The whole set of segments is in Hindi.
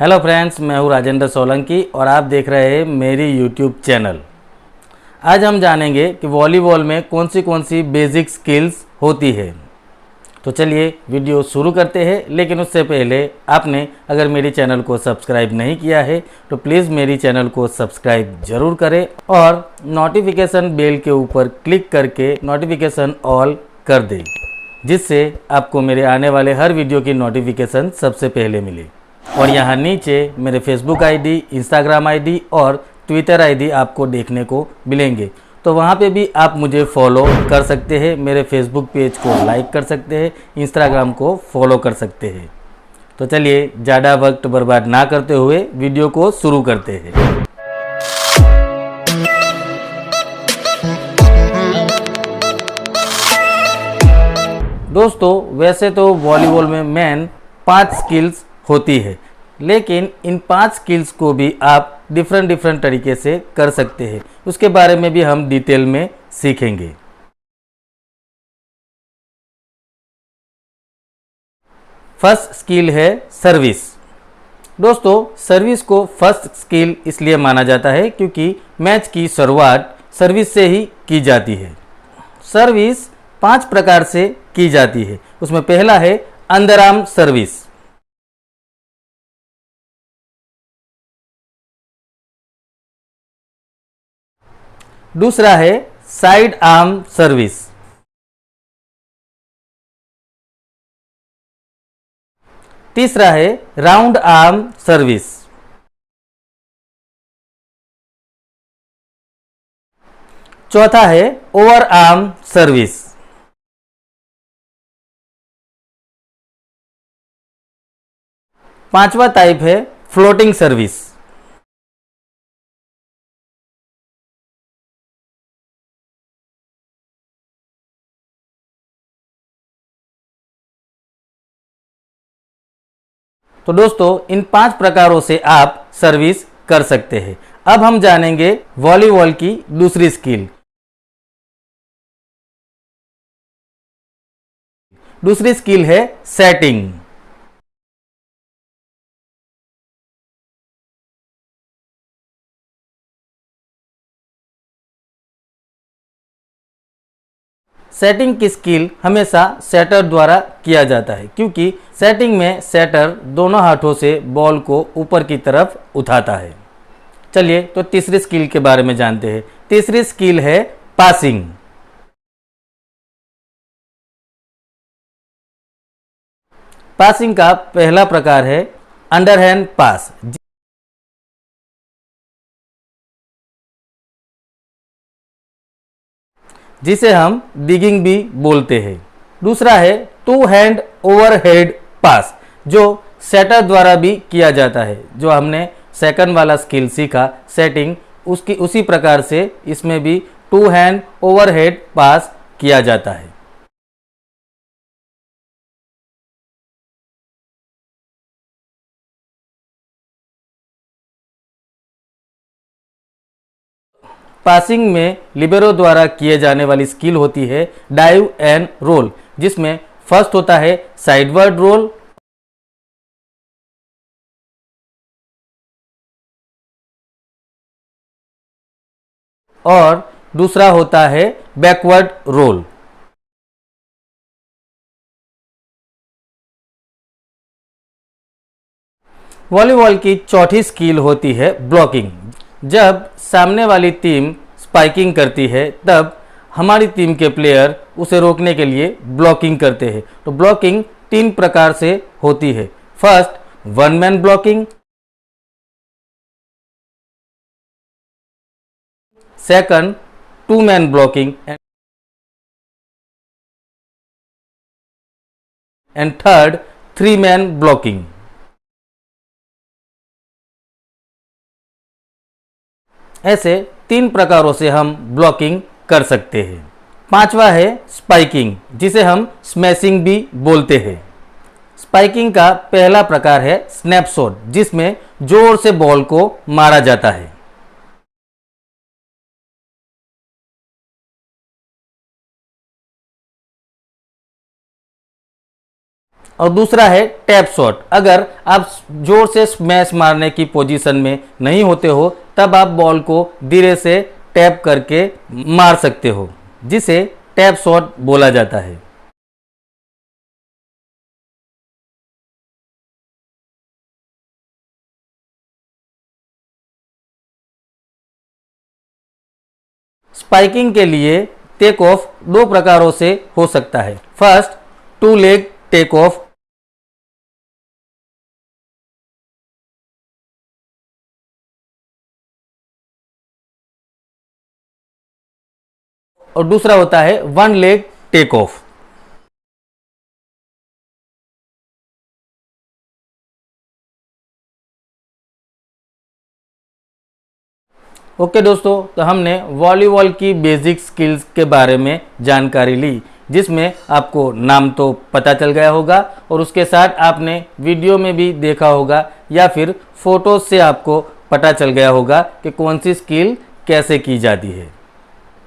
हेलो फ्रेंड्स, मैं हूँ राजेंद्र सोलंकी और आप देख रहे हैं मेरी यूट्यूब चैनल। आज हम जानेंगे कि वॉलीबॉल में कौन सी बेसिक स्किल्स होती है। तो चलिए वीडियो शुरू करते हैं, लेकिन उससे पहले आपने अगर मेरी चैनल को सब्सक्राइब नहीं किया है तो प्लीज़ मेरी चैनल को सब्सक्राइब ज़रूर करें और नोटिफिकेशन बेल के ऊपर क्लिक करके नोटिफिकेशन ऑल कर दें, जिससे आपको मेरे आने वाले हर वीडियो की नोटिफिकेशन सबसे पहले मिले। और यहाँ नीचे मेरे फेसबुक आईडी, इंस्टाग्राम आईडी और ट्विटर आईडी आपको देखने को मिलेंगे, तो वहाँ पे भी आप मुझे फॉलो कर सकते हैं। मेरे फेसबुक पेज को लाइक कर सकते हैं, इंस्टाग्राम को फॉलो कर सकते हैं। तो चलिए ज़्यादा वक्त बर्बाद ना करते हुए वीडियो को शुरू करते हैं। दोस्तों, वैसे तो वॉलीबॉल में मेन 5 स्किल्स होती है, लेकिन इन 5 स्किल्स को भी आप डिफरेंट तरीके से कर सकते हैं। उसके बारे में भी हम डिटेल में सीखेंगे। फर्स्ट स्किल है सर्विस। दोस्तों, सर्विस को फर्स्ट स्किल इसलिए माना जाता है क्योंकि मैच की शुरुआत सर्विस से ही की जाती है। सर्विस 5 प्रकार से की जाती है। उसमें पहला है अंडरआर्म सर्विस। दूसरा है साइड आर्म सर्विस। तीसरा है राउंड आर्म सर्विस। चौथा है ओवर आर्म सर्विस। पांचवा टाइप है फ्लोटिंग सर्विस। तो दोस्तों, इन 5 प्रकारों से आप सर्विस कर सकते हैं। अब हम जानेंगे वॉलीबॉल की दूसरी स्किल। दूसरी स्किल है सेटिंग। सेटिंग की स्किल हमेशा सेटर द्वारा किया जाता है, क्योंकि सेटिंग में सेटर दोनों हाथों से बॉल को ऊपर की तरफ उठाता है। चलिए तो तीसरी स्किल के बारे में जानते हैं। तीसरी स्किल है पासिंग। पासिंग का पहला प्रकार है अंडरहैंड पास, जिसे हम डिगिंग भी बोलते हैं। दूसरा है टू हैंड ओवरहेड पास, जो सेटर द्वारा भी किया जाता है। जो हमने सेकंड वाला स्किल सीखा सेटिंग, उसकी उसी प्रकार से इसमें भी टू हैंड ओवरहेड पास किया जाता है। पासिंग में लिबेरो द्वारा किए जाने वाली स्किल होती है डाइव एंड रोल, जिसमें फर्स्ट होता है साइडवर्ड रोल और दूसरा होता है बैकवर्ड रोल। वॉलीबॉल की चौथी स्किल होती है ब्लॉकिंग। जब सामने वाली टीम स्पाइकिंग करती है, तब हमारी टीम के प्लेयर उसे रोकने के लिए ब्लॉकिंग करते हैं। तो ब्लॉकिंग 3 प्रकार से होती है। First, one man blocking. Second, two man blocking. And third, 3 man blocking. ऐसे 3 प्रकारों से हम ब्लॉकिंग कर सकते हैं। पांचवा है स्पाइकिंग, जिसे हम स्मैशिंग भी बोलते हैं। स्पाइकिंग का पहला प्रकार है स्नैपशॉट, जिसमें जोर से बॉल को मारा जाता है। और दूसरा है टैप शॉट। अगर आप जोर से स्मैश मारने की पोजीशन में नहीं होते हो तब आप बॉल को धीरे से टैप करके मार सकते हो, जिसे टैप शॉट बोला जाता है। स्पाइकिंग के लिए टेक ऑफ दो प्रकारों से हो सकता है। First, two leg take off, और दूसरा होता है one leg take off. Okay दोस्तों, तो हमने वॉलीबॉल की बेसिक स्किल्स के बारे में जानकारी ली, जिसमें आपको नाम तो पता चल गया होगा और उसके साथ आपने वीडियो में भी देखा होगा या फिर फोटोज से आपको पता चल गया होगा कि कौन सी स्किल कैसे की जाती है।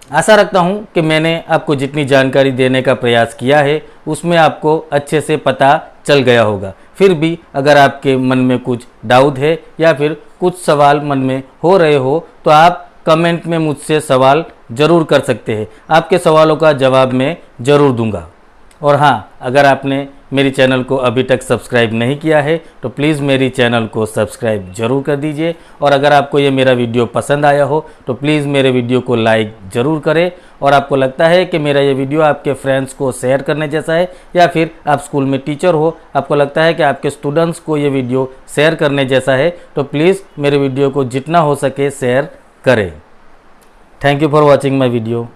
आशा रखता हूं कि मैंने आपको जितनी जानकारी देने का प्रयास किया है उसमें आपको अच्छे से पता चल गया होगा। फिर भी अगर आपके मन में कुछ डाउट है या फिर कुछ सवाल मन में हो रहे हो तो आप कमेंट में मुझसे सवाल ज़रूर कर सकते हैं। आपके सवालों का जवाब मैं ज़रूर दूंगा। और हाँ, अगर आपने मेरी चैनल को अभी तक सब्सक्राइब नहीं किया है तो प्लीज़ मेरी चैनल को सब्सक्राइब ज़रूर कर दीजिए। और अगर आपको ये मेरा वीडियो पसंद आया हो तो प्लीज़ मेरे वीडियो को लाइक ज़रूर करें। और आपको लगता है कि मेरा ये वीडियो आपके फ्रेंड्स को शेयर करने जैसा है, या फिर आप स्कूल में टीचर हो, आपको लगता है कि आपके स्टूडेंट्स को ये वीडियो शेयर करने जैसा है, तो प्लीज़ मेरे वीडियो को जितना हो सके शेयर करें। Thank you for watching my video.